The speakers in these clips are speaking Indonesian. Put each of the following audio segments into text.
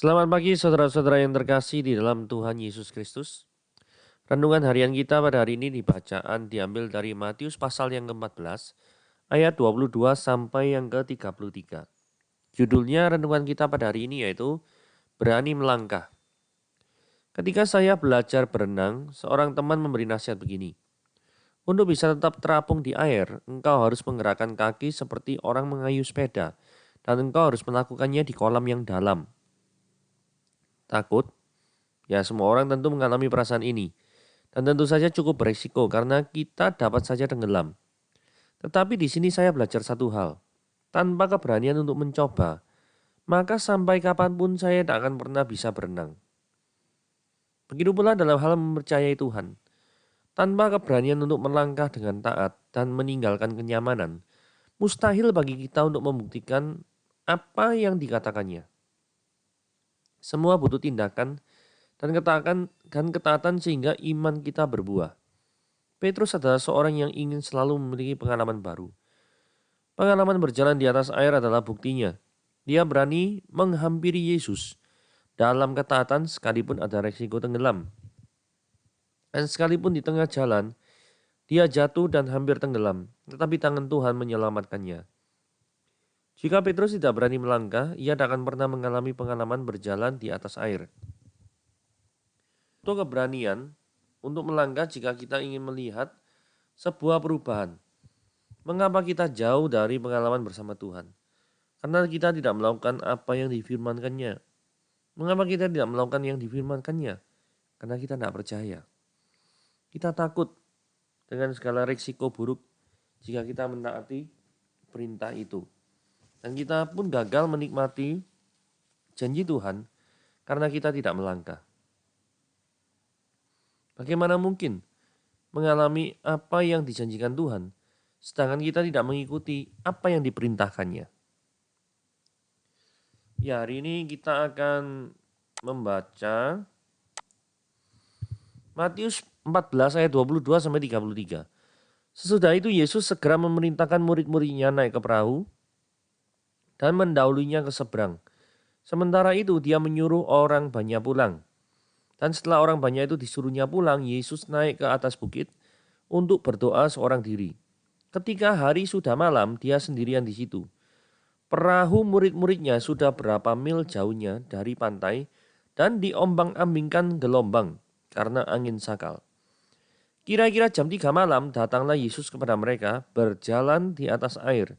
Selamat pagi saudara-saudara yang terkasih di dalam Tuhan Yesus Kristus. Renungan harian kita pada hari ini diambil dari Matius pasal yang ke-14 ayat 22 sampai yang ke-33. Judulnya renungan kita pada hari ini yaitu Berani Melangkah. Ketika saya belajar berenang, seorang teman memberi nasihat begini. Untuk bisa tetap terapung di air, engkau harus menggerakkan kaki seperti orang mengayuh sepeda, dan engkau harus melakukannya di kolam yang dalam. Takut? Ya, semua orang tentu mengalami perasaan ini. Dan tentu saja cukup beresiko karena kita dapat saja tenggelam. Tetapi di sini saya belajar satu hal. Tanpa keberanian untuk mencoba, maka sampai kapanpun saya tak akan pernah bisa berenang. Begitu pula dalam hal mempercayai Tuhan. Tanpa keberanian untuk melangkah dengan taat dan meninggalkan kenyamanan, mustahil bagi kita untuk membuktikan apa yang dikatakannya. Semua butuh tindakan dan ketaatan sehingga iman kita berbuah. Petrus adalah seorang yang ingin selalu memiliki pengalaman baru. Pengalaman berjalan di atas air adalah buktinya. Dia berani menghampiri Yesus dalam ketaatan sekalipun ada resiko tenggelam. Dan sekalipun di tengah jalan, dia jatuh dan hampir tenggelam, tetapi tangan Tuhan menyelamatkannya. Jika Petrus tidak berani melangkah, ia tak akan pernah mengalami pengalaman berjalan di atas air. Untuk keberanian untuk melangkah jika kita ingin melihat sebuah perubahan. Mengapa kita jauh dari pengalaman bersama Tuhan? Karena kita tidak melakukan apa yang difirmankannya. Mengapa kita tidak melakukan yang difirmankannya? Karena kita tidak percaya. Kita takut dengan segala risiko buruk jika kita menaati perintah itu. Dan kita pun gagal menikmati janji Tuhan karena kita tidak melangkah. Bagaimana mungkin mengalami apa yang dijanjikan Tuhan, sedangkan kita tidak mengikuti apa yang diperintahkannya? Ya, hari ini kita akan membaca Matius 14 ayat 22 sampai 33. Sesudah itu Yesus segera memerintahkan murid-muridnya naik ke perahu dan mendahulunya ke seberang. Sementara itu dia menyuruh orang banyak pulang. Dan setelah orang banyak itu disuruhnya pulang, Yesus naik ke atas bukit untuk berdoa seorang diri. Ketika hari sudah malam, dia sendirian di situ. Perahu murid-muridnya sudah berapa mil jauhnya dari pantai dan diombang-ambingkan gelombang karena angin sakal. Kira-kira jam 3 malam datanglah Yesus kepada mereka berjalan di atas air.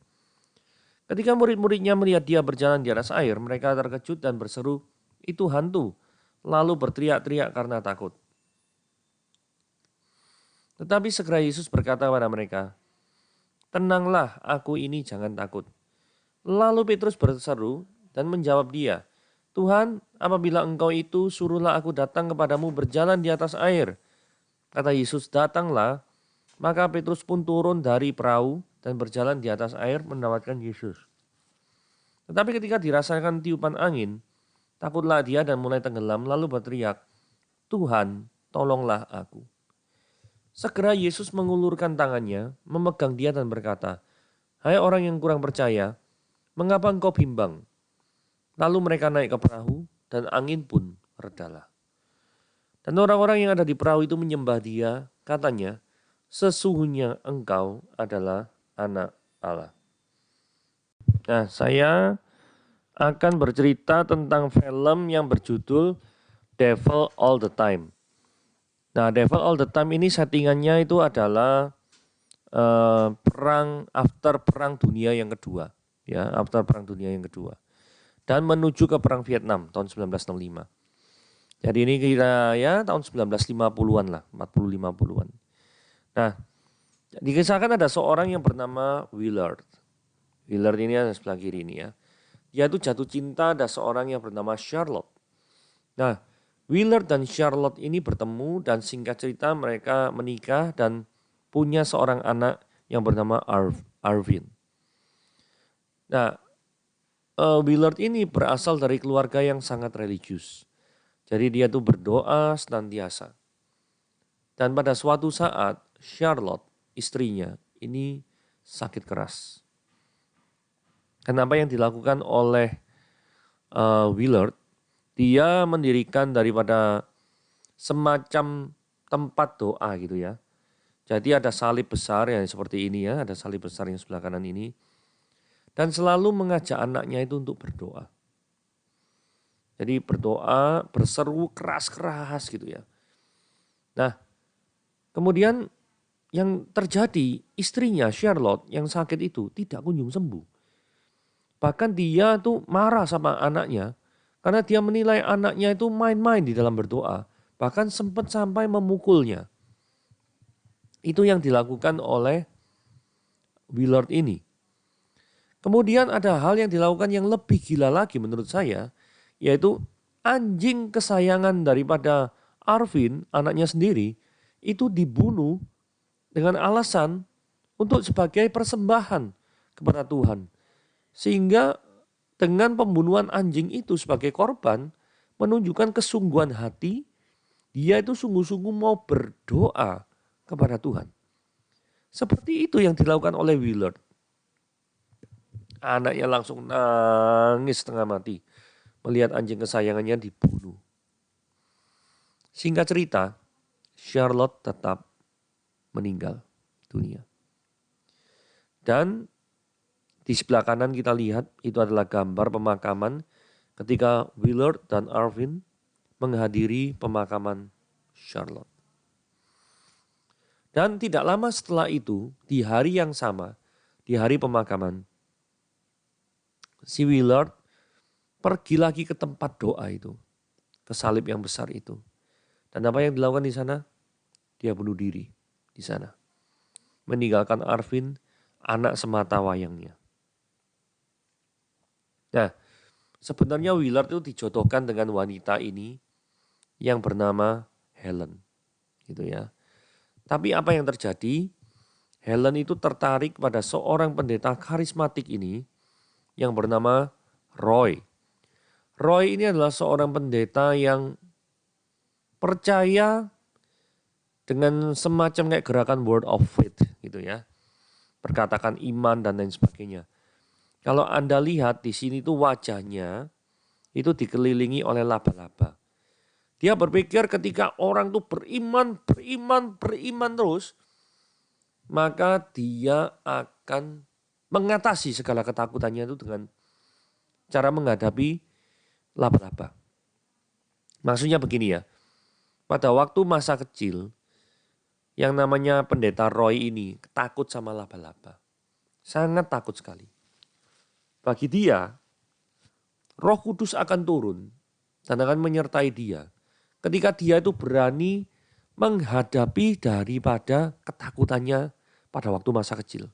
Ketika murid-muridnya melihat dia berjalan di atas air, mereka terkejut dan berseru, "Itu hantu!" Lalu berteriak-teriak karena takut. Tetapi segera Yesus berkata kepada mereka, "Tenanglah, aku ini, jangan takut." Lalu Petrus berseru dan menjawab dia, "Tuhan, apabila engkau itu, suruhlah aku datang kepadamu berjalan di atas air." Kata Yesus, "Datanglah." Maka Petrus pun turun dari perahu dan berjalan di atas air mendapatkan Yesus. Tetapi ketika dirasakan tiupan angin, takutlah dia dan mulai tenggelam lalu berteriak, "Tuhan, tolonglah aku." Segera Yesus mengulurkan tangannya, memegang dia dan berkata, "Hai orang yang kurang percaya, mengapa engkau bimbang?" Lalu mereka naik ke perahu dan angin pun redalah. Dan orang-orang yang ada di perahu itu menyembah dia, katanya, "Sesungguhnya engkau adalah anak Allah." Nah, saya akan bercerita tentang film yang berjudul Devil All the Time. Nah, Devil All the Time ini settingannya itu adalah perang dunia yang kedua, ya, after perang dunia yang kedua. Dan menuju ke perang Vietnam tahun 1965. Jadi ini kira ya tahun 1950-an lah, 40-50-an. Nah, dikisahkan ada seorang yang bernama Willard. Willard ini ada sebelah kiri ini ya. Dia tuh jatuh cinta ada seorang yang bernama Charlotte. Nah, Willard dan Charlotte ini bertemu dan singkat cerita mereka menikah dan punya seorang anak yang bernama Arvin. Nah, Willard ini berasal dari keluarga yang sangat religius. Jadi dia tuh berdoa senantiasa. Dan pada suatu saat Charlotte, istrinya, ini sakit keras. Kenapa yang dilakukan oleh Willard? Dia mendirikan daripada semacam tempat doa gitu ya. Jadi ada salib besar yang seperti ini ya, ada salib besar yang sebelah kanan ini. Dan selalu mengajak anaknya itu untuk berdoa. Jadi berdoa, berseru keras-keras gitu ya. Nah, kemudian yang terjadi, istrinya Charlotte yang sakit itu tidak kunjung sembuh. Bahkan dia tuh marah sama anaknya karena dia menilai anaknya itu main-main di dalam berdoa. Bahkan sempat sampai memukulnya. Itu yang dilakukan oleh Willard ini. Kemudian ada hal yang dilakukan yang lebih gila lagi menurut saya, yaitu anjing kesayangan daripada Arvin, anaknya sendiri, itu dibunuh dengan alasan untuk sebagai persembahan kepada Tuhan. Sehingga dengan pembunuhan anjing itu sebagai korban menunjukkan kesungguhan hati, dia itu sungguh-sungguh mau berdoa kepada Tuhan. Seperti itu yang dilakukan oleh Willard. Anaknya langsung nangis setengah mati melihat anjing kesayangannya dibunuh. Singkat cerita, Charlotte tetap meninggal dunia. Dan di sebelah kanan kita lihat itu adalah gambar pemakaman ketika Willard dan Arvin menghadiri pemakaman Charlotte. Dan tidak lama setelah itu, di hari yang sama, di hari pemakaman, si Willard pergi lagi ke tempat doa itu, ke salib yang besar itu. Dan apa yang dilakukan di sana? Dia bunuh diri di sana. Meninggalkan Arvin, anak semata wayangnya. Nah, sebenarnya Willard itu dijodohkan dengan wanita ini yang bernama Helen, gitu ya. Tapi apa yang terjadi? Helen itu tertarik pada seorang pendeta karismatik ini yang bernama Roy. Roy ini adalah seorang pendeta yang percaya dengan semacam kayak gerakan word of faith gitu ya. Perkatakan iman dan lain sebagainya. Kalau Anda lihat di sini tuh wajahnya itu dikelilingi oleh laba-laba. Dia berpikir ketika orang tuh beriman terus, maka dia akan mengatasi segala ketakutannya itu dengan cara menghadapi laba-laba. Maksudnya begini ya, pada waktu masa kecil, yang namanya pendeta Roy ini takut sama laba-laba. Sangat takut sekali. Bagi dia, Roh Kudus akan turun dan akan menyertai dia. Ketika dia itu berani menghadapi daripada ketakutannya pada waktu masa kecil.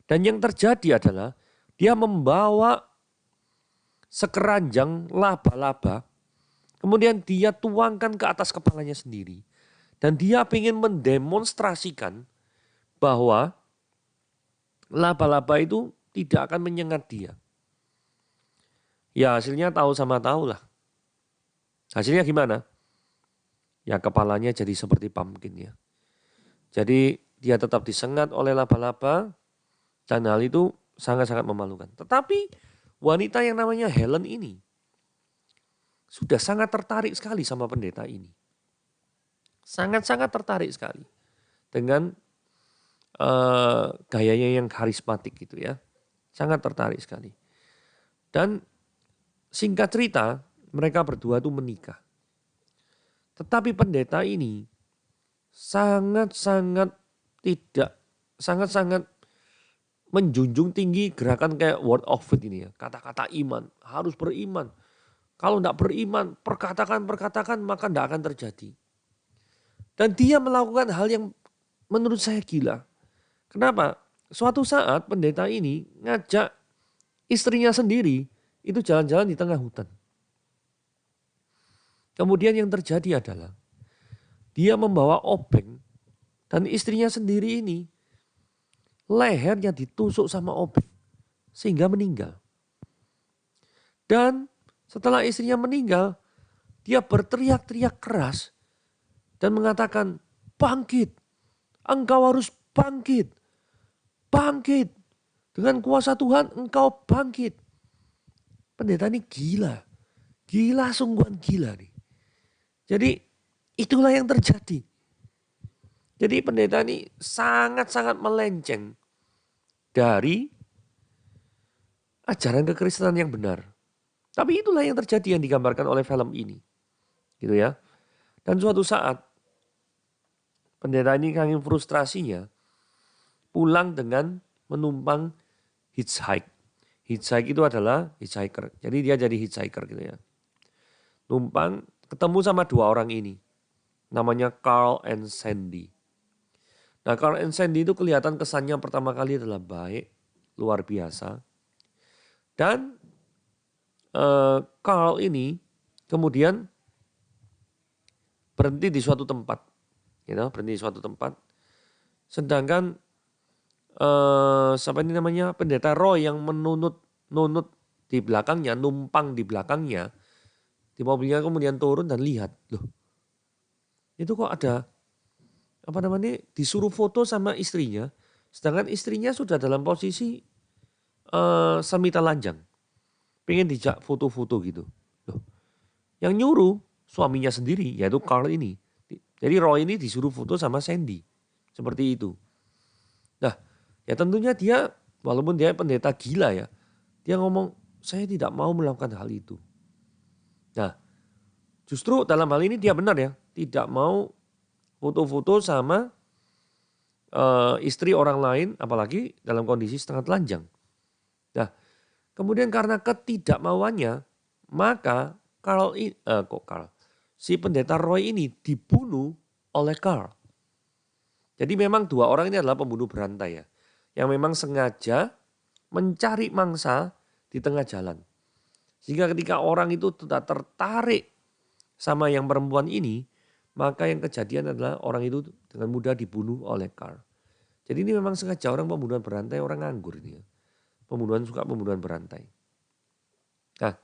Dan yang terjadi adalah dia membawa sekeranjang laba-laba, kemudian dia tuangkan ke atas kepalanya sendiri. Dan dia ingin mendemonstrasikan bahwa laba-laba itu tidak akan menyengat dia. Ya hasilnya tahu sama tahu lah. Hasilnya gimana? Ya kepalanya jadi seperti pumpkin ya. Jadi dia tetap disengat oleh laba-laba dan hal itu sangat-sangat memalukan. Tetapi wanita yang namanya Helen ini sudah sangat tertarik sekali sama pendeta ini. Sangat-sangat tertarik sekali dengan gayanya yang karismatik gitu ya. Sangat tertarik sekali. Dan singkat cerita mereka berdua itu menikah. Tetapi pendeta ini sangat-sangat menjunjung tinggi gerakan kayak word of faith ini ya. Kata-kata iman, harus beriman. Kalau tidak beriman, perkatakan maka tidak akan terjadi. Dan dia melakukan hal yang menurut saya gila. Kenapa? Suatu saat pendeta ini ngajak istrinya sendiri itu jalan-jalan di tengah hutan. Kemudian yang terjadi adalah dia membawa obeng dan istrinya sendiri ini lehernya ditusuk sama obeng sehingga meninggal. Dan setelah istrinya meninggal, dia berteriak-teriak keras dan mengatakan, "Bangkit, engkau harus bangkit, bangkit. Dengan kuasa Tuhan engkau bangkit." Pendeta ini gila Gila, sungguhan gila nih. Jadi itulah yang terjadi. Jadi pendeta ini sangat-sangat melenceng dari ajaran kekristenan yang benar. Tapi itulah yang terjadi yang digambarkan oleh film ini. Gitu ya. Dan suatu saat pendeta ini saking frustrasinya pulang dengan menumpang hitchhike. Hitchhike itu adalah hitchhiker. Jadi dia jadi hitchhiker gitu ya. Numpang ketemu sama dua orang ini. Namanya Carl and Sandy. Nah, Carl and Sandy itu kelihatan kesannya pertama kali adalah baik, luar biasa. Dan Carl ini kemudian berhenti di suatu tempat. Berhenti di suatu tempat. Sedangkan siapa ini namanya, pendeta Roy yang nunut di belakangnya, numpang di belakangnya, di mobilnya kemudian turun dan lihat, loh itu kok ada disuruh foto sama istrinya, sedangkan istrinya sudah dalam posisi semi telanjang, pengen dijak foto-foto gitu. Loh, yang nyuruh suaminya sendiri, yaitu Carl ini. Jadi Roy ini disuruh foto sama Sandy, seperti itu. Nah, ya tentunya dia, walaupun dia pendeta gila ya, dia ngomong, saya tidak mau melakukan hal itu. Nah, justru dalam hal ini dia benar ya, tidak mau foto-foto sama istri orang lain, apalagi dalam kondisi setengah telanjang. Nah, kemudian karena ketidakmauannya, maka si pendeta Roy ini dibunuh oleh Carl. Jadi memang dua orang ini adalah pembunuh berantai ya, yang memang sengaja mencari mangsa di tengah jalan. Sehingga ketika orang itu tidak tertarik sama yang perempuan ini, maka yang kejadian adalah orang itu dengan mudah dibunuh oleh Carl. Jadi ini memang sengaja orang pembunuhan berantai, orang nganggur ini ya. Pembunuhan berantai. Nah,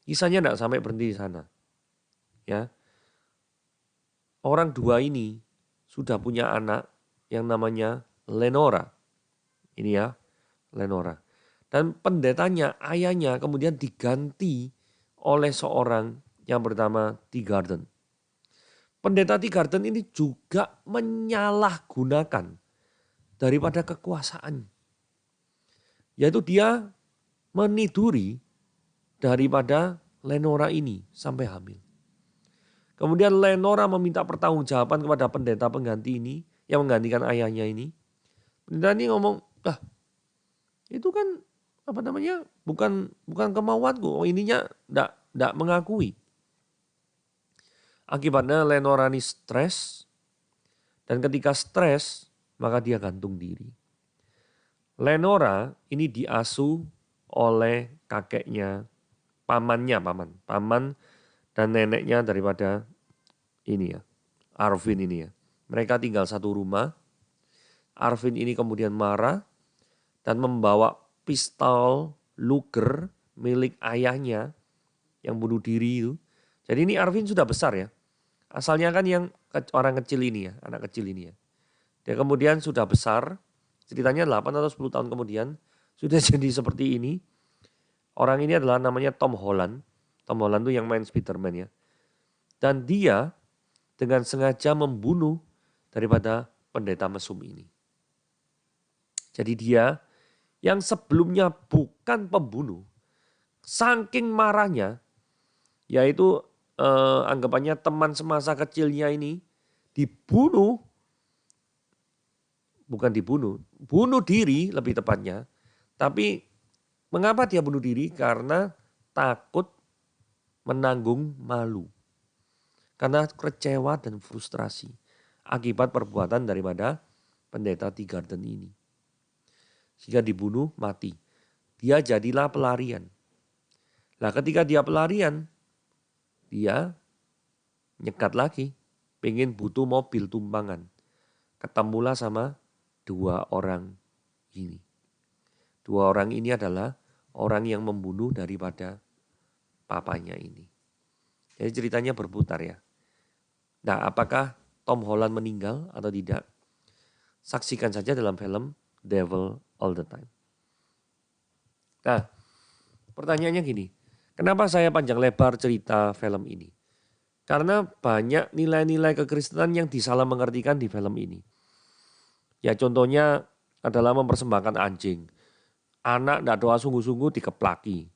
kisahnya tidak sampai berhenti di sana. Ya, orang dua ini sudah punya anak yang namanya Lenora. Ini ya, Lenora. Dan pendetanya, ayahnya kemudian diganti oleh seorang yang bernama Teagarden. Pendeta Teagarden ini juga menyalahgunakan daripada kekuasaan. Yaitu dia meniduri daripada Lenora ini sampai hamil. Kemudian Lenora meminta pertanggungjawaban kepada pendeta pengganti ini yang menggantikan ayahnya ini. Pendeta ini ngomong, itu kan bukan kemauanku, ininya enggak mengakui. Akibatnya Lenora ini stres, dan ketika stres maka dia gantung diri. Lenora ini diasuh oleh kakeknya, paman dan neneknya daripada ini ya, Arvin ini ya. Mereka tinggal satu rumah. Arvin ini kemudian marah dan membawa pistol Luger milik ayahnya yang bunuh diri itu. Jadi ini Arvin sudah besar ya. Asalnya kan yang orang kecil ini ya, anak kecil ini ya. Dia kemudian sudah besar, ceritanya 8 atau 10 tahun kemudian sudah jadi seperti ini. Orang ini adalah namanya Tom Holland. Tom Holland itu yang main Spider-Man ya. Dan dia dengan sengaja membunuh daripada pendeta mesum ini. Jadi dia yang sebelumnya bukan pembunuh, saking marahnya, yaitu anggapannya teman semasa kecilnya ini dibunuh, bunuh diri lebih tepatnya. Tapi mengapa dia bunuh diri? Karena takut menanggung malu. Karena kecewa dan frustrasi akibat perbuatan daripada pendeta Teagarden ini. Sehingga dibunuh mati. Dia jadilah pelarian. Nah ketika dia pelarian, dia nyekat lagi. Pengen butuh mobil tumpangan. Ketemulah sama dua orang ini. Dua orang ini adalah orang yang membunuh daripada papanya ini. Jadi ceritanya berputar ya. Nah apakah Tom Holland meninggal atau tidak? Saksikan saja dalam film Devil All the Time. Nah pertanyaannya gini. Kenapa saya panjang lebar cerita film ini? Karena banyak nilai-nilai kekristenan yang disalah mengertikan di film ini. Ya contohnya adalah mempersembahkan anjing. Anak tidak doa sungguh-sungguh dikeplaki,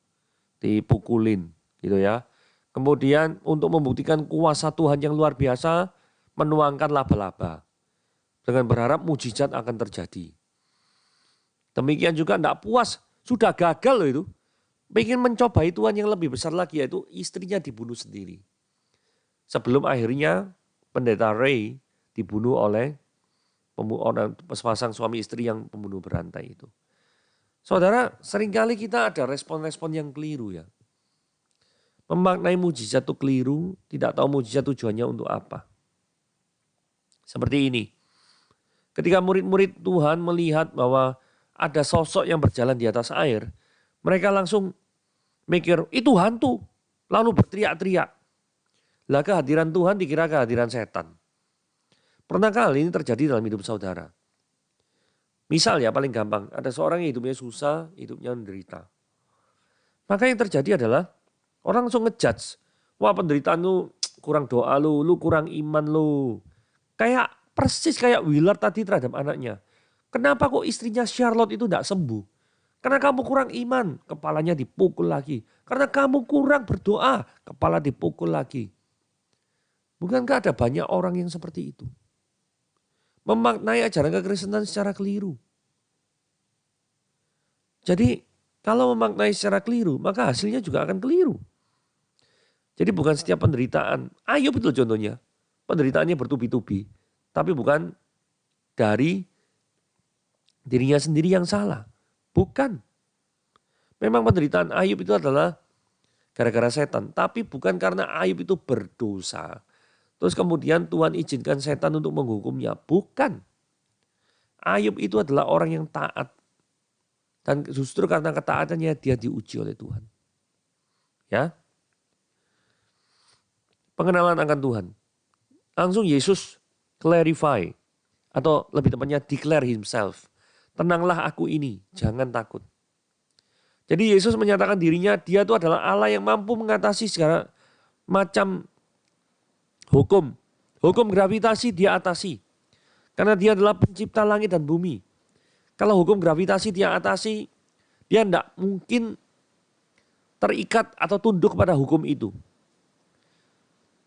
dipukulin gitu ya. Kemudian untuk membuktikan kuasa Tuhan yang luar biasa, menuangkan laba-laba. Dengan berharap mujizat akan terjadi. Demikian juga tidak puas, sudah gagal loh itu. Pengen mencobai Tuhan yang lebih besar lagi, yaitu istrinya dibunuh sendiri. Sebelum akhirnya pendeta Ray dibunuh oleh orang sepasang suami istri yang pembunuh berantai itu. Saudara, seringkali kita ada respon-respon yang keliru ya. Memaknai mujizat itu keliru, tidak tahu mujizat tujuannya untuk apa. Seperti ini. Ketika murid-murid Tuhan melihat bahwa ada sosok yang berjalan di atas air, mereka langsung mikir, itu hantu. Lalu berteriak-teriak. Lah kehadiran Tuhan dikira kehadiran setan. Pernah kali ini terjadi dalam hidup saudara. Misal ya paling gampang, ada seorang yang hidupnya susah, hidupnya menderita. Maka yang terjadi adalah orang langsung ngejudge. Wah penderitaan lu kurang doa lu kurang iman lu. Kayak persis kayak Willard tadi terhadap anaknya. Kenapa kok istrinya Charlotte itu tidak sembuh? Karena kamu kurang iman, kepalanya dipukul lagi. Karena kamu kurang berdoa, kepala dipukul lagi. Bukankah ada banyak orang yang seperti itu? Memaknai ajaran kekristenan secara keliru. Jadi kalau memaknai secara keliru, maka hasilnya juga akan keliru. Jadi bukan setiap penderitaan, Ayub itu contohnya, penderitaannya bertubi-tubi. Tapi bukan dari dirinya sendiri yang salah. Bukan. Memang penderitaan Ayub itu adalah gara-gara setan. Tapi bukan karena Ayub itu berdosa. Terus kemudian Tuhan izinkan setan untuk menghukumnya. Bukan. Ayub itu adalah orang yang taat. Dan justru karena ketaatannya dia diuji oleh Tuhan. Ya. Pengenalan akan Tuhan. Langsung Yesus clarify. Atau lebih tepatnya declare himself. Tenanglah aku ini, jangan takut. Jadi Yesus menyatakan dirinya, dia itu adalah Allah yang mampu mengatasi segala macam hukum. Hukum gravitasi dia atasi. Karena dia adalah pencipta langit dan bumi. Kalau hukum gravitasi dia atasi, dia tidak mungkin terikat atau tunduk pada hukum itu.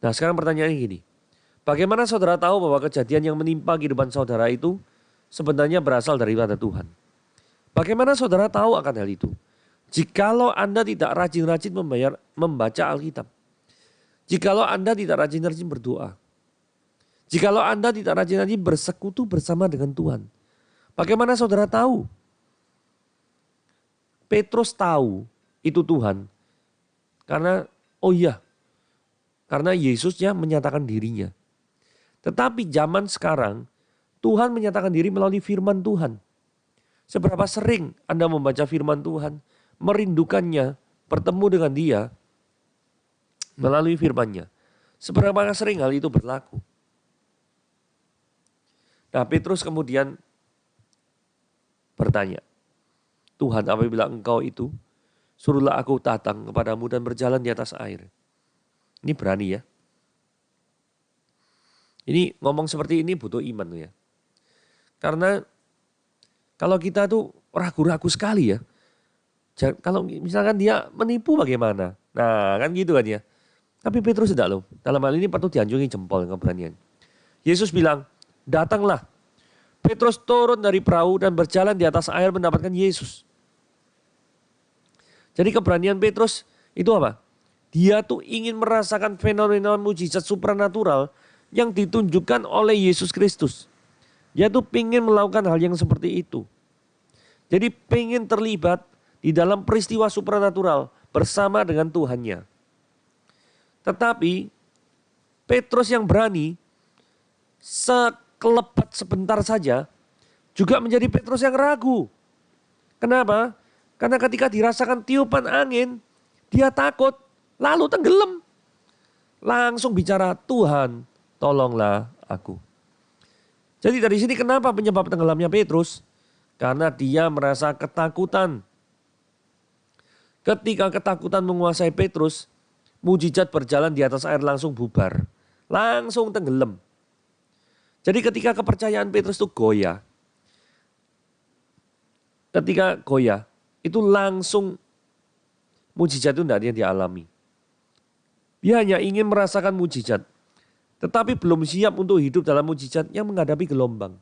Nah sekarang pertanyaannya gini. Bagaimana saudara tahu bahwa kejadian yang menimpa kehidupan saudara itu sebenarnya berasal daripada Tuhan? Bagaimana saudara tahu akan hal itu? Jikalau Anda tidak rajin-rajin membaca Alkitab. Jikalau Anda tidak rajin-rajin berdoa. Jikalau Anda tidak rajin-rajin bersekutu bersama dengan Tuhan. Bagaimana saudara tahu? Petrus tahu itu Tuhan. Karena karena Yesusnya menyatakan dirinya. Tetapi zaman sekarang Tuhan menyatakan diri melalui firman Tuhan. Seberapa sering Anda membaca firman Tuhan, merindukannya, bertemu dengan dia melalui firman-Nya. Seberapa sering hal itu berlaku. Nah Petrus kemudian bertanya, Tuhan apabila engkau itu, suruhlah aku datang kepadamu dan berjalan di atas air. Ini berani ya. Ini ngomong seperti ini butuh iman ya. Karena kalau kita tuh ragu-ragu sekali ya. Kalau misalkan dia menipu bagaimana? Nah kan gitu kan ya. Tapi Petrus tidak loh. Dalam hal ini patut dianjungi jempol keberanian. Yesus bilang, datanglah. Petrus turun dari perahu dan berjalan di atas air mendapatkan Yesus. Jadi keberanian Petrus itu apa? Dia tuh ingin merasakan fenomena mujizat supranatural yang ditunjukkan oleh Yesus Kristus. Dia tuh ingin melakukan hal yang seperti itu. Jadi ingin terlibat di dalam peristiwa supranatural bersama dengan Tuhannya. Tetapi Petrus yang berani sekelebat sebentar saja juga menjadi Petrus yang ragu. Kenapa? Karena ketika dirasakan tiupan angin, dia takut lalu tenggelam. Langsung bicara, Tuhan tolonglah aku. Jadi dari sini kenapa penyebab tenggelamnya Petrus? Karena dia merasa ketakutan. Ketika ketakutan menguasai Petrus, mujizat berjalan di atas air langsung bubar. Langsung tenggelam. Jadi ketika kepercayaan Petrus itu goyah. Ketika goyah, itu langsung mujizat itu tidak dia dialami. Dia hanya ingin merasakan mujizat. Tetapi belum siap untuk hidup dalam mujizat yang menghadapi gelombang.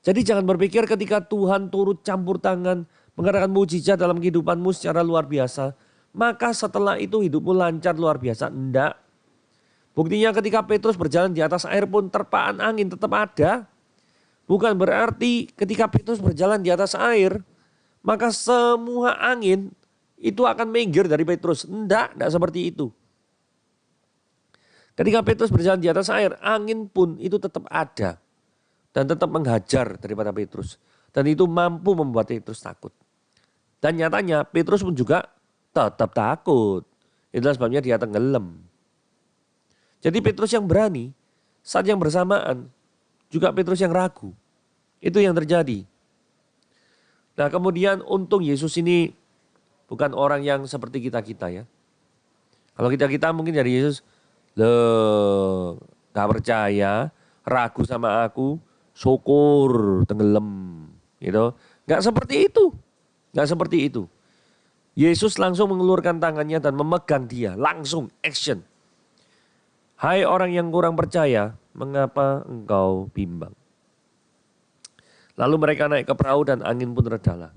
Jadi jangan berpikir ketika Tuhan turut campur tangan, mengadakan mujizat dalam kehidupanmu secara luar biasa, maka setelah itu hidupmu lancar luar biasa. Enggak. Buktinya ketika Petrus berjalan di atas air pun terpaan angin tetap ada. Bukan berarti ketika Petrus berjalan di atas air, maka semua angin itu akan minggir dari Petrus. Enggak seperti itu. Ketika Petrus berjalan di atas air, angin pun itu tetap ada. Dan tetap menghajar daripada Petrus. Dan itu mampu membuat Petrus takut. Dan nyatanya Petrus pun juga tetap takut. Itulah sebabnya dia tenggelam. Jadi Petrus yang berani, saat yang bersamaan juga Petrus yang ragu. Itu yang terjadi. Nah kemudian untung Yesus ini bukan orang yang seperti kita-kita ya. Kalau kita-kita mungkin dari Yesus, loh gak percaya, ragu sama aku, syukur tenggelam. Gitu. Gak seperti itu. Gak seperti itu. Yesus langsung mengeluarkan tangannya dan memegang dia. Langsung action. Hai orang yang kurang percaya, mengapa engkau bimbang? Lalu mereka naik ke perahu dan angin pun redalah.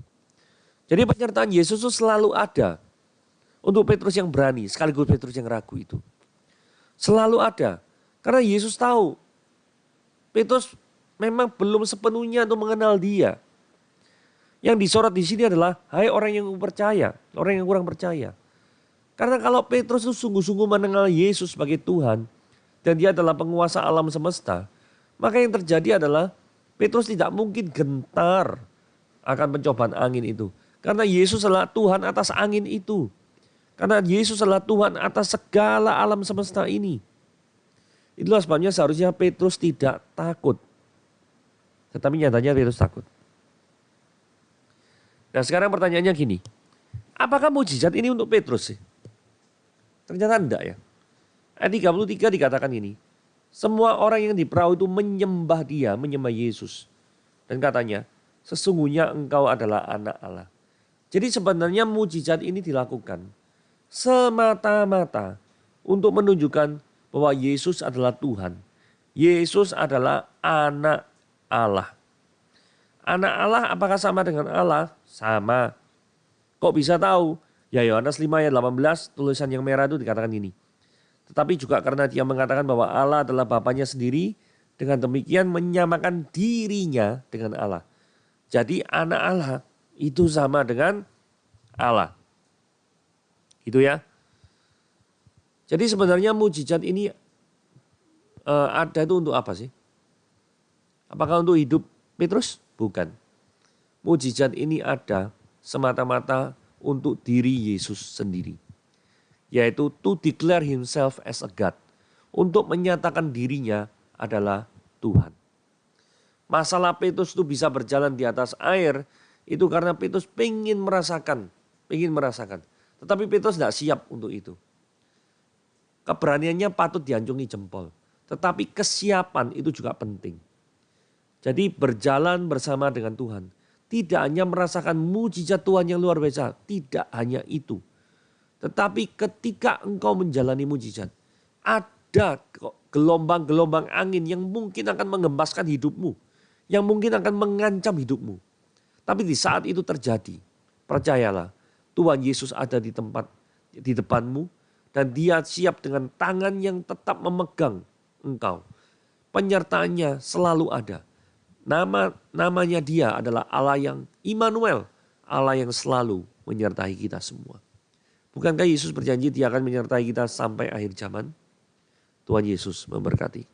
Jadi penyertaan Yesus itu selalu ada. Untuk Petrus yang berani, sekaligus Petrus yang ragu itu. Selalu ada. Karena Yesus tahu. Petrus memang belum sepenuhnya untuk mengenal dia. Yang disorot di sini adalah, hai orang yang percaya, orang yang kurang percaya. Karena kalau Petrus itu sungguh-sungguh mengenal Yesus sebagai Tuhan, dan dia adalah penguasa alam semesta, maka yang terjadi adalah Petrus tidak mungkin gentar akan pencobaan angin itu. Karena Yesus adalah Tuhan atas angin itu. Karena Yesus adalah Tuhan atas segala alam semesta ini. Itulah sebabnya seharusnya Petrus tidak takut. Tetapi nyatanya Petrus takut. Nah sekarang pertanyaannya gini. Apakah mujizat ini untuk Petrus sih? Ternyata enggak ya. Ayat 33 dikatakan ini. Semua orang yang di perahu itu menyembah dia, menyembah Yesus. Dan katanya, sesungguhnya engkau adalah anak Allah. Jadi sebenarnya mujizat ini dilakukan semata-mata untuk menunjukkan bahwa Yesus adalah Tuhan. Yesus adalah anak Allah. Anak Allah apakah sama dengan Allah? Sama. Kok bisa tahu? Ya Yohanes 5 ayat 18 tulisan yang merah itu dikatakan ini. Tetapi juga karena dia mengatakan bahwa Allah adalah Bapanya sendiri, dengan demikian menyamakan dirinya dengan Allah. Jadi anak Allah itu sama dengan Allah. Gitu ya. Jadi sebenarnya mujizat ini ada itu untuk apa sih? Apakah untuk hidup Petrus? Bukan. Mujizat ini ada semata-mata untuk diri Yesus sendiri. Yaitu to declare himself as a God. Untuk menyatakan dirinya adalah Tuhan. Masalah Petrus itu bisa berjalan di atas air. Itu karena Petrus pengen merasakan. Tetapi Petrus tidak siap untuk itu. Keberaniannya patut dianjungi jempol. Tetapi kesiapan itu juga penting. Jadi berjalan bersama dengan Tuhan. Tidak hanya merasakan mujizat Tuhan yang luar biasa. Tidak hanya itu. Tetapi ketika engkau menjalani mujizat, ada gelombang-gelombang angin yang mungkin akan mengembaskan hidupmu. Yang mungkin akan mengancam hidupmu. Tapi di saat itu terjadi, percayalah, Tuhan Yesus ada di depanmu. Dan dia siap dengan tangan yang tetap memegang engkau. Penyertaannya selalu ada. Namanya dia adalah Allah yang Immanuel. Allah yang selalu menyertai kita semua. Bukankah Yesus berjanji dia akan menyertai kita sampai akhir zaman? Tuhan Yesus memberkati.